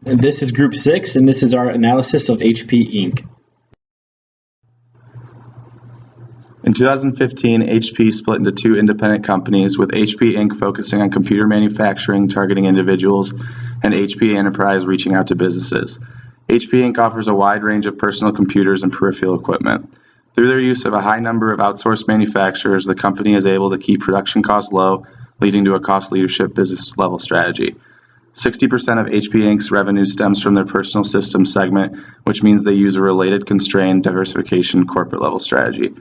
And this is Group 6, and this is our analysis of HP Inc. In 2015, HP split into two independent companies, with HP Inc. focusing on computer manufacturing, targeting individuals, and HP Enterprise reaching out to businesses. HP Inc. offers a wide range of personal computers and peripheral equipment. Through their use of a high number of outsourced manufacturers, the company is able to keep production costs low, leading to a cost leadership business level strategy. 60% of HP Inc.'s revenue stems from their personal systems segment, which means they use a related constrained diversification corporate level strategy.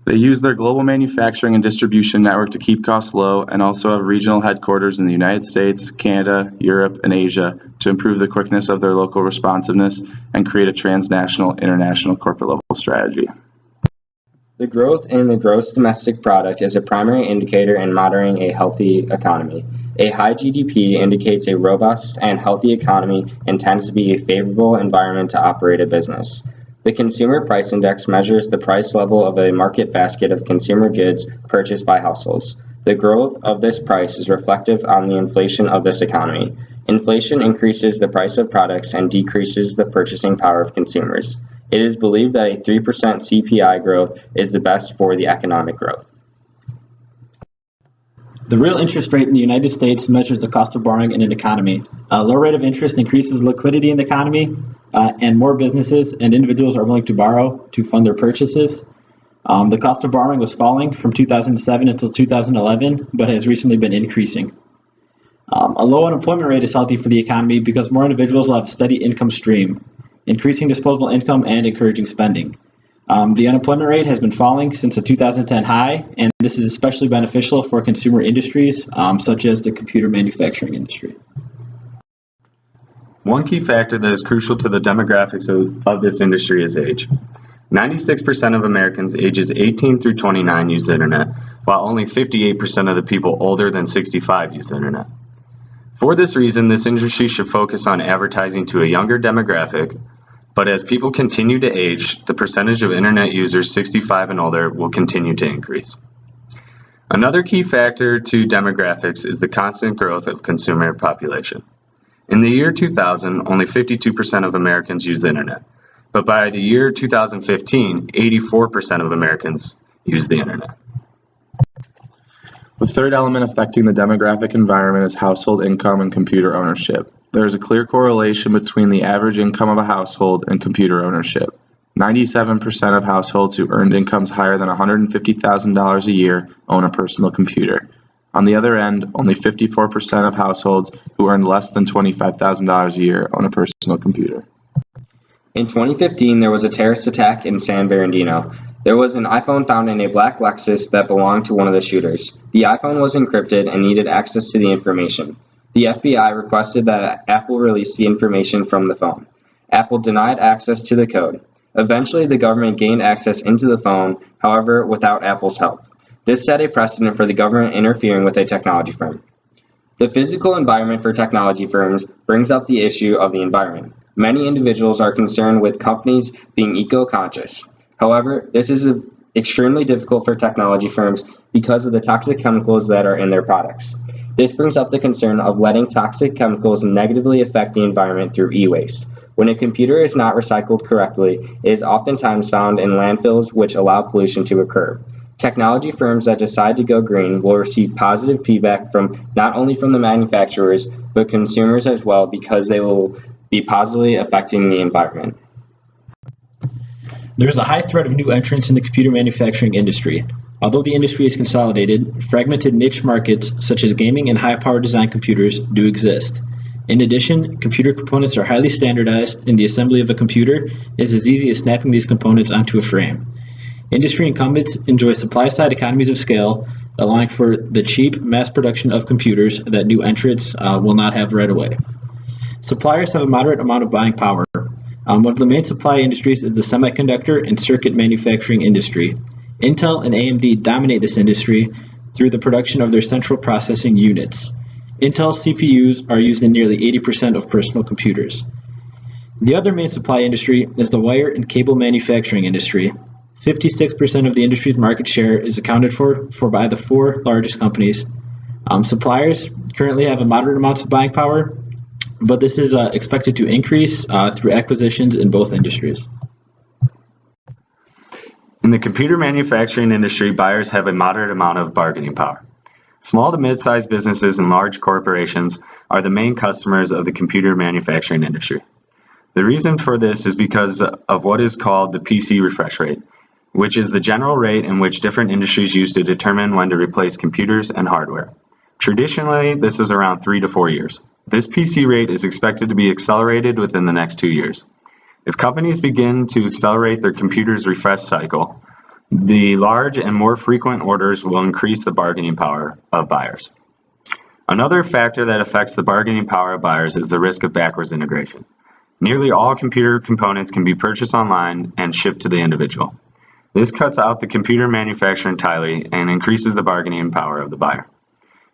They use their global manufacturing and distribution network to keep costs low and also have regional headquarters in the United States, Canada, Europe, and Asia to improve the quickness of their local responsiveness and create a transnational, international corporate level strategy. The growth in the gross domestic product is a primary indicator in monitoring a healthy economy. A high GDP indicates a robust and healthy economy and tends to be a favorable environment to operate a business. The Consumer Price Index measures the price level of a market basket of consumer goods purchased by households. The growth of this price is reflective on the inflation of this economy. Inflation increases the price of products and decreases the purchasing power of consumers. It is believed that a 3% CPI growth is the best for the economic growth. The real interest rate in the United States measures the cost of borrowing in an economy. A low rate of interest increases liquidity in the economy, and more businesses and individuals are willing to borrow to fund their purchases. The cost of borrowing was falling from 2007 until 2011, but has recently been increasing. A low unemployment rate is healthy for the economy because more individuals will have a steady income stream, increasing disposable income and encouraging spending. The unemployment rate has been falling since the 2010 high, and this is especially beneficial for consumer industries such as the computer manufacturing industry. One key factor that is crucial to the demographics of this industry is age. 96% of Americans ages 18 through 29 use the internet, while only 58% of the people older than 65 use the internet. For this reason, this industry should focus on advertising to a younger demographic, but as people continue to age, the percentage of internet users 65 and older will continue to increase. Another key factor to demographics is the constant growth of consumer population. In the year 2000, only 52% of Americans used the internet, but by the year 2015, 84% of Americans used the internet. The third element affecting the demographic environment is household income and computer ownership. There is a clear correlation between the average income of a household and computer ownership. 97% of households who earned incomes higher than $150,000 a year own a personal computer. On the other end, only 54% of households who earn less than $25,000 a year own a personal computer. In 2015, there was a terrorist attack in San Bernardino. There was an iPhone found in a black Lexus that belonged to one of the shooters. The iPhone was encrypted and needed access to the information. The FBI requested that Apple release the information from the phone. Apple denied access to the code. Eventually, the government gained access into the phone, however, without Apple's help. This set a precedent for the government interfering with a technology firm. The physical environment for technology firms brings up the issue of the environment. Many individuals are concerned with companies being eco-conscious. However, this is extremely difficult for technology firms because of the toxic chemicals that are in their products. This brings up the concern of letting toxic chemicals negatively affect the environment through e-waste. When a computer is not recycled correctly, it is oftentimes found in landfills, which allow pollution to occur. Technology firms that decide to go green will receive positive feedback from not only from the manufacturers, but consumers as well, because they will be positively affecting the environment. There is a high threat of new entrants in the computer manufacturing industry. Although the industry is consolidated, fragmented niche markets such as gaming and high-power design computers do exist. In addition, computer components are highly standardized, and the assembly of a computer is as easy as snapping these components onto a frame. Industry incumbents enjoy supply-side economies of scale, allowing for the cheap mass production of computers that new entrants will not have right away. Suppliers have a moderate amount of buying power. One of the main supply industries is the semiconductor and circuit manufacturing industry. Intel and AMD dominate this industry through the production of their central processing units. Intel CPUs are used in nearly 80% of personal computers. The other main supply industry is the wire and cable manufacturing industry. 56% of the industry's market share is accounted for by the four largest companies. Suppliers currently have a moderate amount of buying power. but this is expected to increase through acquisitions in both industries. In the computer manufacturing industry, buyers have a moderate amount of bargaining power. Small to mid-sized businesses and large corporations are the main customers of the computer manufacturing industry. The reason for this is because of what is called the PC refresh rate, which is the general rate in which different industries use to determine when to replace computers and hardware. Traditionally, this is around 3 to 4 years. This PC rate is expected to be accelerated within the next 2 years. If companies begin to accelerate their computer's refresh cycle, the large and more frequent orders will increase the bargaining power of buyers. Another factor that affects the bargaining power of buyers is the risk of backwards integration. Nearly all computer components can be purchased online and shipped to the individual. This cuts out the computer manufacturer entirely and increases the bargaining power of the buyer.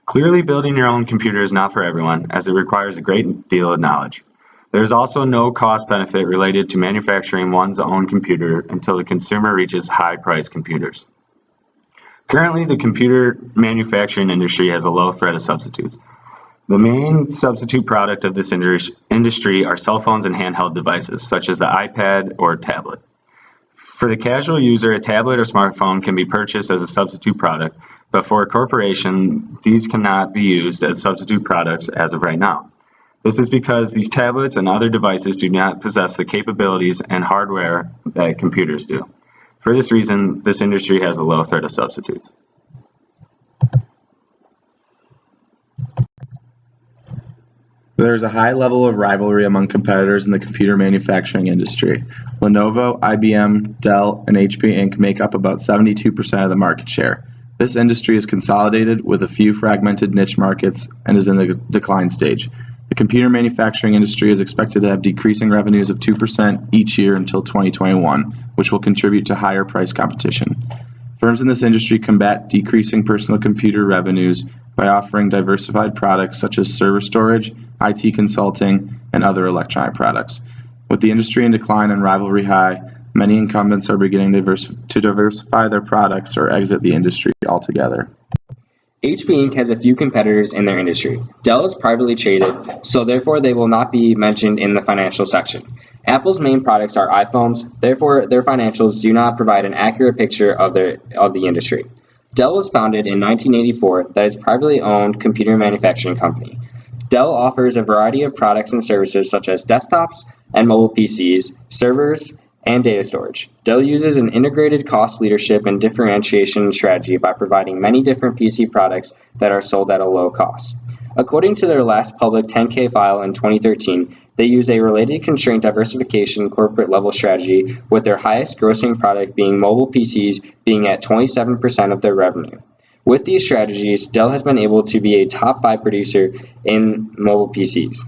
Clearly, building your own computer is not for everyone, as it requires a great deal of knowledge. There is also no cost benefit related to manufacturing one's own computer until the consumer reaches high-priced computers. Currently, the computer manufacturing industry has a low threat of substitutes. The main substitute product of this industry are cell phones and handheld devices, such as the iPad or tablet. For the casual user, a tablet or smartphone can be purchased as a substitute product, but for a corporation, these cannot be used as substitute products as of right now. This is because these tablets and other devices do not possess the capabilities and hardware that computers do. For this reason, this industry has a low threat of substitutes. There's a high level of rivalry among competitors in the computer manufacturing industry. Lenovo, IBM, Dell, and HP Inc. make up about 72% of the market share. This industry is consolidated with a few fragmented niche markets and is in the decline stage. The computer manufacturing industry is expected to have decreasing revenues of 2% each year until 2021, which will contribute to higher price competition. Firms in this industry combat decreasing personal computer revenues by offering diversified products such as server storage, IT consulting, and other electronic products. With the industry in decline and rivalry high, many incumbents are beginning to diversify their products or exit the industry altogether. HP Inc. has a few competitors in their industry. Dell is privately traded, so therefore they will not be mentioned in the financial section. Apple's main products are iPhones, therefore their financials do not provide an accurate picture of the industry. Dell was founded in 1984, that is a privately owned computer manufacturing company. Dell offers a variety of products and services such as desktops and mobile PCs, servers, and data storage. Dell uses an integrated cost leadership and differentiation strategy by providing many different PC products that are sold at a low cost. According to their last public 10-K file in 2013, they use a related constraint diversification corporate level strategy, with their highest grossing product being mobile PCs being at 27% of their revenue. With these strategies, Dell has been able to be a top 5 producer in mobile PCs.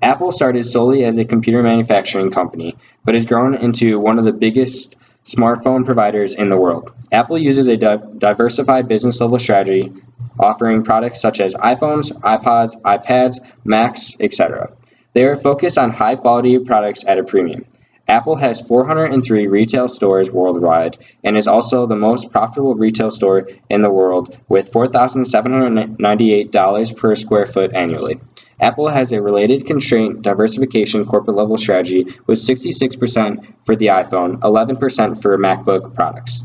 Apple started solely as a computer manufacturing company, but has grown into one of the biggest smartphone providers in the world. Apple uses a diversified business level strategy, offering products such as iPhones, iPods, iPads, Macs, etc. They are focused on high quality products at a premium. Apple has 403 retail stores worldwide and is also the most profitable retail store in the world, with $4,798 per square foot annually. Apple has a related constraint diversification corporate level strategy with 66% for the iPhone, 11% for MacBook products.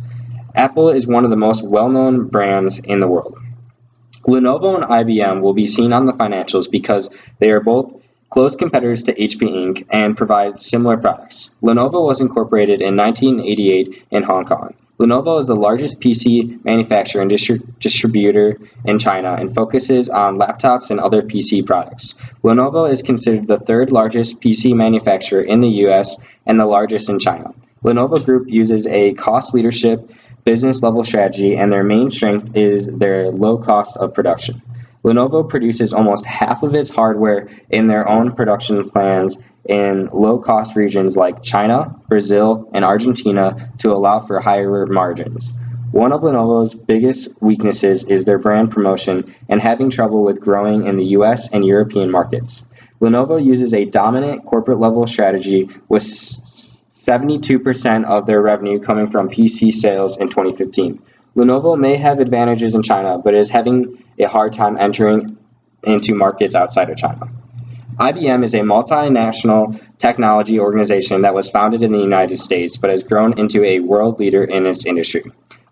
Apple is one of the most well-known brands in the world. Lenovo and IBM will be seen on the financials because they are both close competitors to HP Inc. and provide similar products. Lenovo was incorporated in 1988 in Hong Kong. Lenovo is the largest PC manufacturer and distributor in China and focuses on laptops and other PC products. Lenovo is considered the third largest PC manufacturer in the US and the largest in China. Lenovo Group uses a cost leadership business level strategy, and their main strength is their low cost of production. Lenovo produces almost half of its hardware in their own production plants in low-cost regions like China, Brazil, and Argentina to allow for higher margins. One of Lenovo's biggest weaknesses is their brand promotion and having trouble with growing in the US and European markets. Lenovo uses a dominant corporate-level strategy with 72% of their revenue coming from PC sales in 2015. Lenovo may have advantages in China, but is having a hard time entering into markets outside of China. IBM is a multinational technology organization that was founded in the United States but has grown into a world leader in its industry.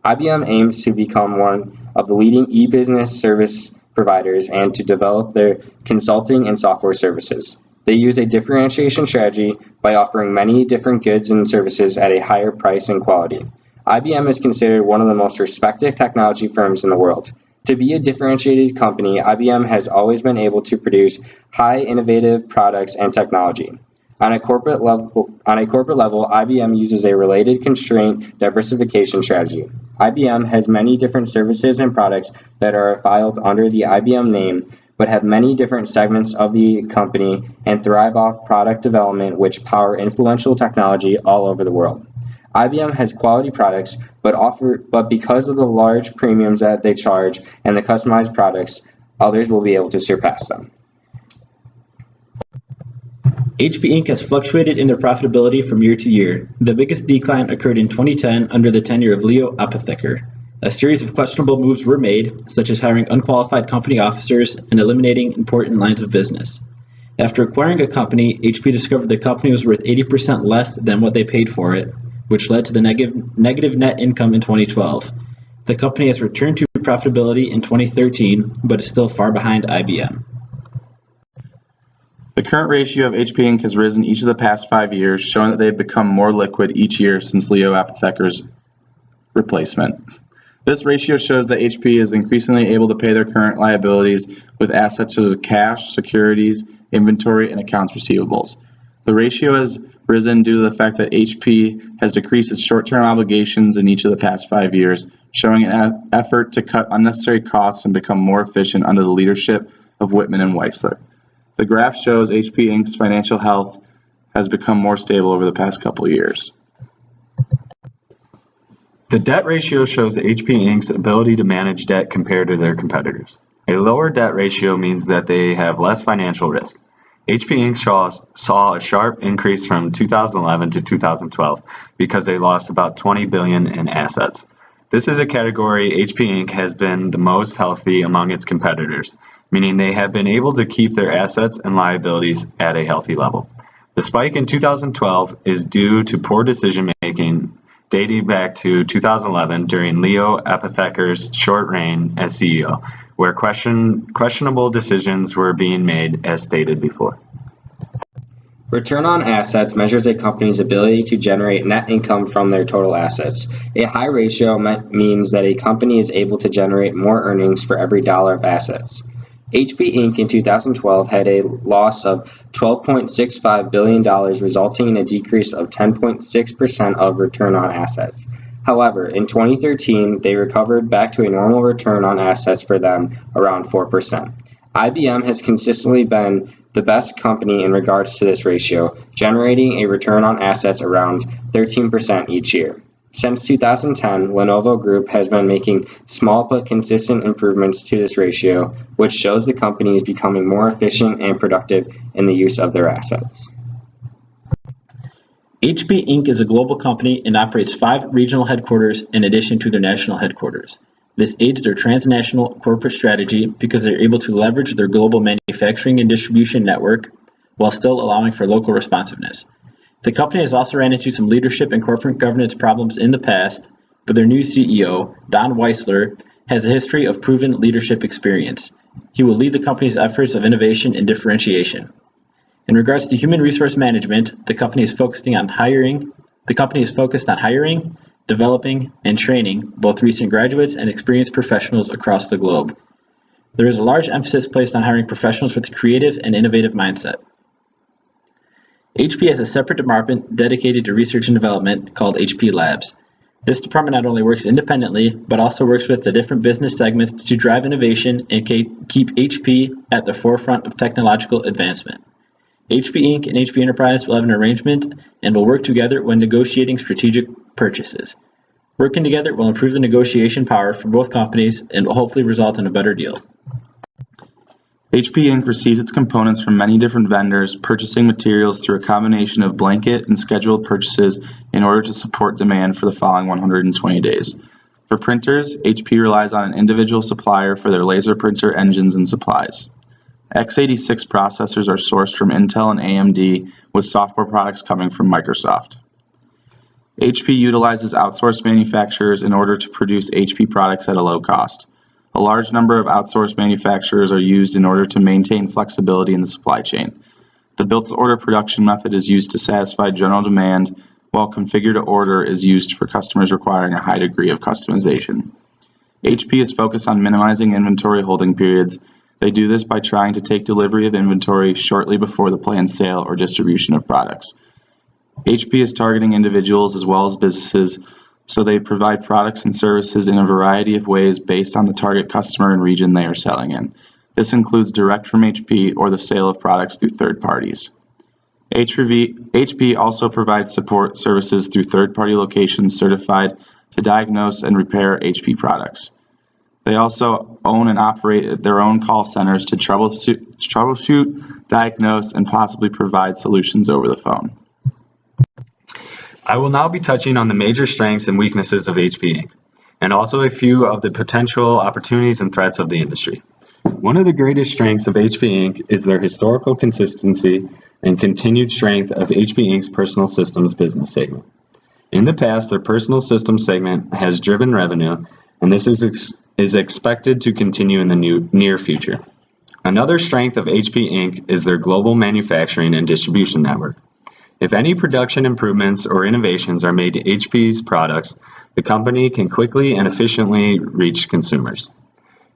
IBM aims to become one of the leading e-business service providers and to develop their consulting and software services. They use a differentiation strategy by offering many different goods and services at a higher price and quality. IBM is considered one of the most respected technology firms in the world. To be a differentiated company, IBM has always been able to produce high innovative products and technology. On a corporate level, IBM uses a related constraint diversification strategy. IBM has many different services and products that are filed under the IBM name, but have many different segments of the company and thrive off product development which power influential technology all over the world. IBM has quality products, but because of the large premiums that they charge and the customized products, others will be able to surpass them. HP Inc. has fluctuated in their profitability from year to year. The biggest decline occurred in 2010 under the tenure of Leo Apotheker. A series of questionable moves were made, such as hiring unqualified company officers and eliminating important lines of business. After acquiring a company, HP discovered the company was worth 80% less than what they paid for it, which led to the negative net income in 2012. The company has returned to profitability in 2013, but is still far behind IBM. The current ratio of HP Inc. has risen each of the past 5 years, showing that they have become more liquid each year since Leo Apotheker's replacement. This ratio shows that HP is increasingly able to pay their current liabilities with assets such as cash, securities, inventory, and accounts receivables. The ratio has risen due to the fact that HP has decreased its short-term obligations in each of the past 5 years, showing an effort to cut unnecessary costs and become more efficient under the leadership of Whitman and Weissler. The graph shows HP Inc.'s financial health has become more stable over the past couple of years. The debt ratio shows HP Inc.'s ability to manage debt compared to their competitors. A lower debt ratio means that they have less financial risk. HP Inc. saw a sharp increase from 2011 to 2012 because they lost about $20 billion in assets. This is a category HP Inc. has been the most healthy among its competitors, meaning they have been able to keep their assets and liabilities at a healthy level. The spike in 2012 is due to poor decision making dating back to 2011 during Leo Apotheker's short reign as CEO, where questionable decisions were being made as stated before. Return on assets measures a company's ability to generate net income from their total assets. A high ratio means that a company is able to generate more earnings for every dollar of assets. HP Inc. in 2012 had a loss of $12.65 billion, resulting in a decrease of 10.6% of return on assets. However, in 2013, they recovered back to a normal return on assets for them, around 4%. IBM has consistently been the best company in regards to this ratio, generating a return on assets around 13% each year. Since 2010, Lenovo Group has been making small but consistent improvements to this ratio, which shows the company is becoming more efficient and productive in the use of their assets. HP Inc. is a global company and operates 5 regional headquarters in addition to their national headquarters. This aids their transnational corporate strategy because they're able to leverage their global manufacturing and distribution network while still allowing for local responsiveness. The company has also ran into some leadership and corporate governance problems in the past, but their new CEO, Don Weissler, has a history of proven leadership experience. He will lead the company's efforts of innovation and differentiation. In regards to human resource management, the company is focused on hiring, developing, and training both recent graduates and experienced professionals across the globe. There is a large emphasis placed on hiring professionals with a creative and innovative mindset. HP has a separate department dedicated to research and development called HP Labs. This department not only works independently, but also works with the different business segments to drive innovation and keep HP at the forefront of technological advancement. HP Inc. and HP Enterprise will have an arrangement and will work together when negotiating strategic purchases. Working together will improve the negotiation power for both companies and will hopefully result in a better deal. HP Inc. receives its components from many different vendors, purchasing materials through a combination of blanket and scheduled purchases in order to support demand for the following 120 days. For printers, HP relies on an individual supplier for their laser printer engines and supplies. x86 processors are sourced from Intel and AMD, with software products coming from Microsoft. HP utilizes outsourced manufacturers in order to produce HP products at a low cost. A large number of outsourced manufacturers are used in order to maintain flexibility in the supply chain. The built-to-order production method is used to satisfy general demand, while configure-to-order is used for customers requiring a high degree of customization. HP is focused on minimizing inventory holding periods. They do this by trying to take delivery of inventory shortly before the planned sale or distribution of products. HP is targeting individuals as well as businesses, so they provide products and services in a variety of ways based on the target customer and region they are selling in. This includes direct from HP or the sale of products through third parties. HP also provides support services through third-party locations certified to diagnose and repair HP products. They also own and operate their own call centers to troubleshoot, diagnose, and possibly provide solutions over the phone. I will now be touching on the major strengths and weaknesses of HP Inc., and also a few of the potential opportunities and threats of the industry. One of the greatest strengths of HP Inc. is their historical consistency and continued strength of HP Inc.'s personal systems business segment. In the past, their personal systems segment has driven revenue, and this is expected to continue in the near future. Another strength of HP Inc. is their global manufacturing and distribution network. If any production improvements or innovations are made to HP's products, the company can quickly and efficiently reach consumers.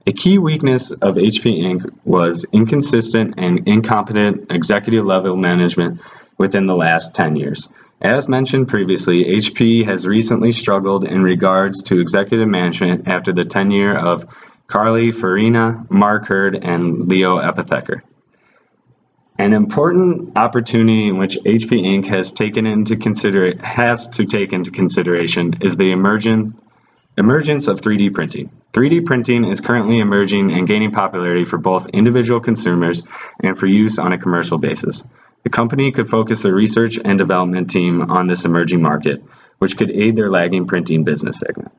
A key weakness of HP Inc. was inconsistent and incompetent executive level management within the last 10 years. As mentioned previously, HP has recently struggled in regards to executive management after the tenure of Carly Fiorina, Mark Hurd, and Leo Apotheker. An important opportunity in which HP Inc. has to take into consideration is the emergence of 3D printing. 3D printing is currently emerging and gaining popularity for both individual consumers and for use on a commercial basis. The company could focus their research and development team on this emerging market, which could aid their lagging printing business segment.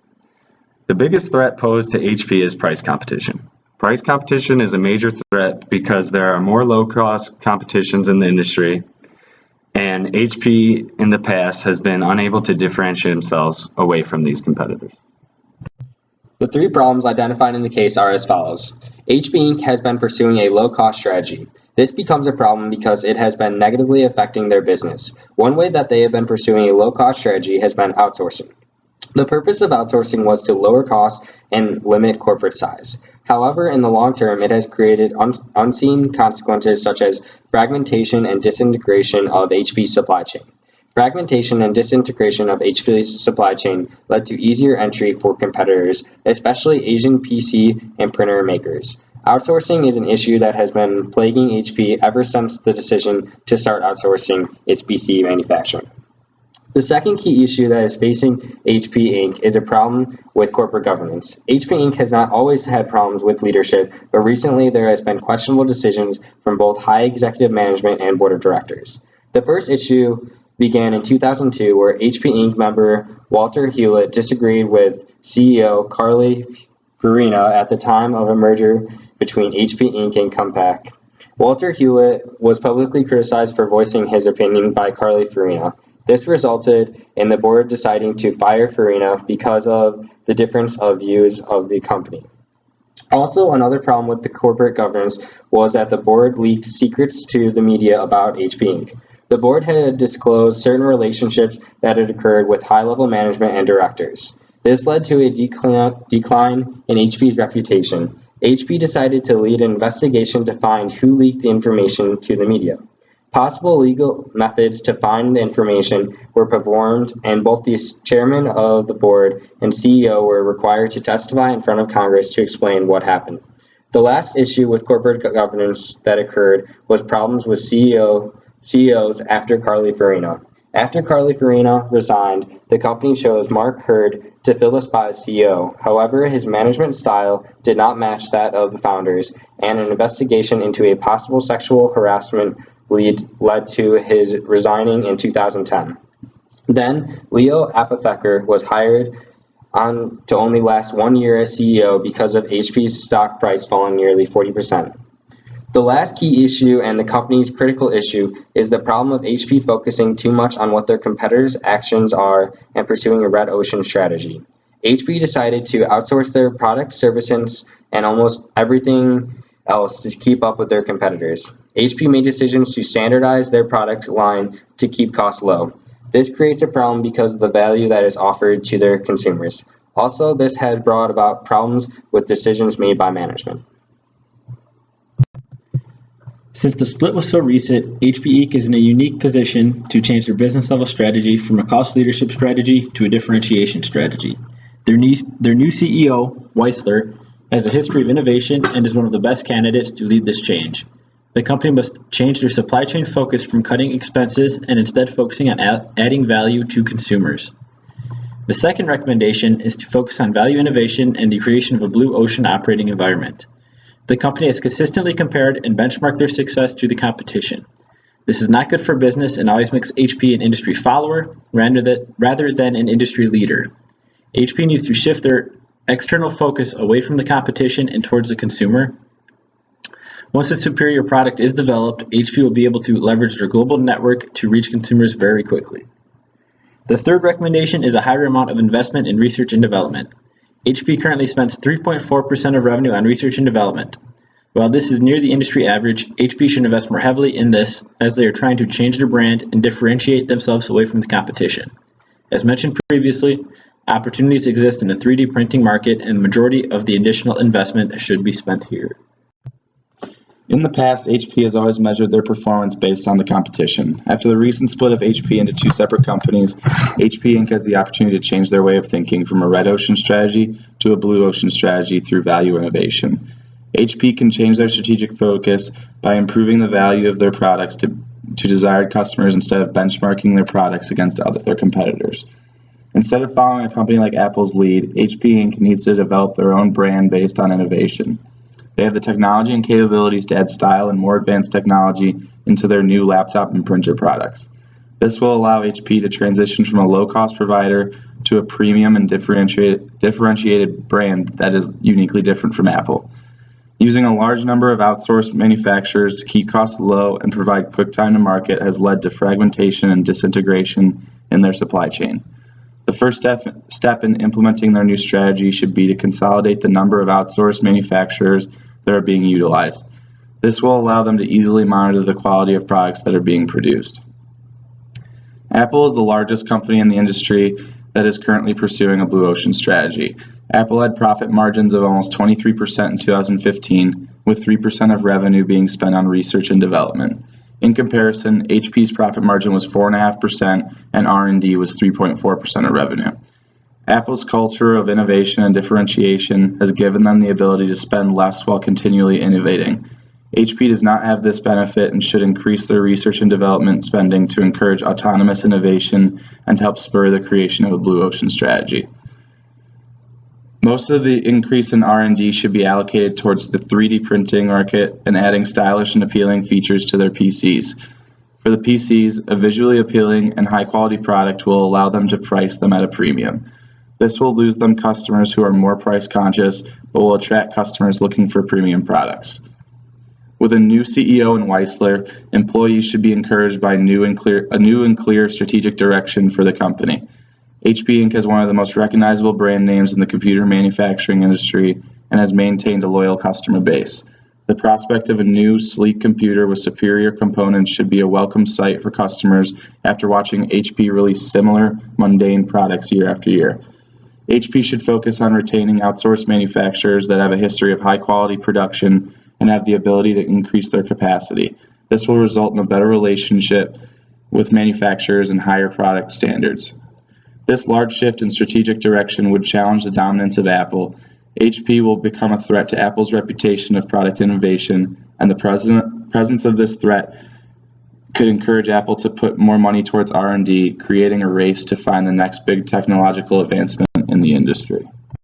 The biggest threat posed to HP is price competition. Price competition is a major threat because there are more low-cost competitions in the industry, and HP in the past has been unable to differentiate themselves away from these competitors. The three problems identified in the case are as follows. HP Inc. has been pursuing a low-cost strategy. This becomes a problem because it has been negatively affecting their business. One way that they have been pursuing a low-cost strategy has been outsourcing. The purpose of outsourcing was to lower costs and limit corporate size. However, in the long term, it has created unseen consequences such as fragmentation and disintegration of HP's supply chain. Fragmentation and disintegration of HP's supply chain led to easier entry for competitors, especially Asian PC and printer makers. Outsourcing is an issue that has been plaguing HP ever since the decision to start outsourcing its PC manufacturing. The second key issue that is facing HP Inc. is a problem with corporate governance. HP Inc. has not always had problems with leadership, but recently there has been questionable decisions from both high executive management and board of directors. The first issue began in 2002, where HP Inc. member Walter Hewlett disagreed with CEO Carly Fiorina at the time of a merger between HP Inc. and Compaq. Walter Hewlett was publicly criticized for voicing his opinion by Carly Fiorina. This resulted in the board deciding to fire Fiorina because of the difference of views of the company. Also, another problem with the corporate governance was that the board leaked secrets to the media about HP Inc. The board had disclosed certain relationships that had occurred with high-level management and directors. This led to a decline in HP's reputation. HP decided to lead an investigation to find who leaked the information to the media. Possible legal methods to find the information were performed, and both the chairman of the board and CEO were required to testify in front of Congress to explain what happened. The last issue with corporate governance that occurred was problems with CEOs after Carly Fiorina. After Carly Fiorina resigned, the company chose Mark Hurd to fill the spot as CEO. However, his management style did not match that of the founders, and an investigation into a possible sexual harassment led to his resigning in 2010. Then, Leo Apotheker was hired on to only last 1 year as CEO because of HP's stock price falling nearly 40%. The last key issue and the company's critical issue is the problem of HP focusing too much on what their competitors' actions are and pursuing a red ocean strategy. HP decided to outsource their products, services, and almost everything else to keep up with their competitors. HP made decisions to standardize their product line to keep costs low. This creates a problem because of the value that is offered to their consumers. Also, this has brought about problems with decisions made by management. Since the split was so recent, HP Inc. is in a unique position to change their business level strategy from a cost leadership strategy to a differentiation strategy. Their new CEO, Weissler, has a history of innovation and is one of the best candidates to lead this change. The company must change their supply chain focus from cutting expenses and instead focusing on adding value to consumers. The second recommendation is to focus on value innovation and the creation of a blue ocean operating environment. The company has consistently compared and benchmarked their success to the competition. This is not good for business and always makes HP an industry follower rather than an industry leader. HP needs to shift their external focus away from the competition and towards the consumer. Once a superior product is developed, HP will be able to leverage their global network to reach consumers very quickly. The third recommendation is a higher amount of investment in research and development. HP currently spends 3.4% of revenue on research and development. While this is near the industry average, HP should invest more heavily in this as they are trying to change their brand and differentiate themselves away from the competition. As mentioned previously, opportunities exist in the 3D printing market and the majority of the additional investment should be spent here. In the past, HP has always measured their performance based on the competition. After the recent split of HP into two separate companies, HP Inc. has the opportunity to change their way of thinking from a red ocean strategy to a blue ocean strategy through value innovation. HP can change their strategic focus by improving the value of their products to desired customers instead of benchmarking their products against their competitors. Instead of following a company like Apple's lead, HP Inc. needs to develop their own brand based on innovation. They have the technology and capabilities to add style and more advanced technology into their new laptop and printer products. This will allow HP to transition from a low-cost provider to a premium and differentiated brand that is uniquely different from Apple. Using a large number of outsourced manufacturers to keep costs low and provide quick time to market has led to fragmentation and disintegration in their supply chain. The first step in implementing their new strategy should be to consolidate the number of outsourced manufacturers that are being utilized. This will allow them to easily monitor the quality of products that are being produced. Apple is the largest company in the industry that is currently pursuing a blue ocean strategy. Apple had profit margins of almost 23% in 2015, with 3% of revenue being spent on research and development. In comparison, HP's profit margin was 4.5% and R&D was 3.4% of revenue. Apple's culture of innovation and differentiation has given them the ability to spend less while continually innovating. HP does not have this benefit and should increase their research and development spending to encourage autonomous innovation and help spur the creation of a blue ocean strategy. Most of the increase in R&D should be allocated towards the 3D printing market and adding stylish and appealing features to their PCs. For the PCs, a visually appealing and high-quality product will allow them to price them at a premium. This will lose them customers who are more price conscious, but will attract customers looking for premium products. With a new CEO in Weissler, employees should be encouraged by a new and clear strategic direction for the company. HP Inc. has one of the most recognizable brand names in the computer manufacturing industry and has maintained a loyal customer base. The prospect of a new, sleek computer with superior components should be a welcome sight for customers after watching HP release similar, mundane products year after year. HP should focus on retaining outsourced manufacturers that have a history of high-quality production and have the ability to increase their capacity. This will result in a better relationship with manufacturers and higher product standards. This large shift in strategic direction would challenge the dominance of Apple. HP will become a threat to Apple's reputation of product innovation, and the presence of this threat could encourage Apple to put more money towards R&D, creating a race to find the next big technological advancement in the industry.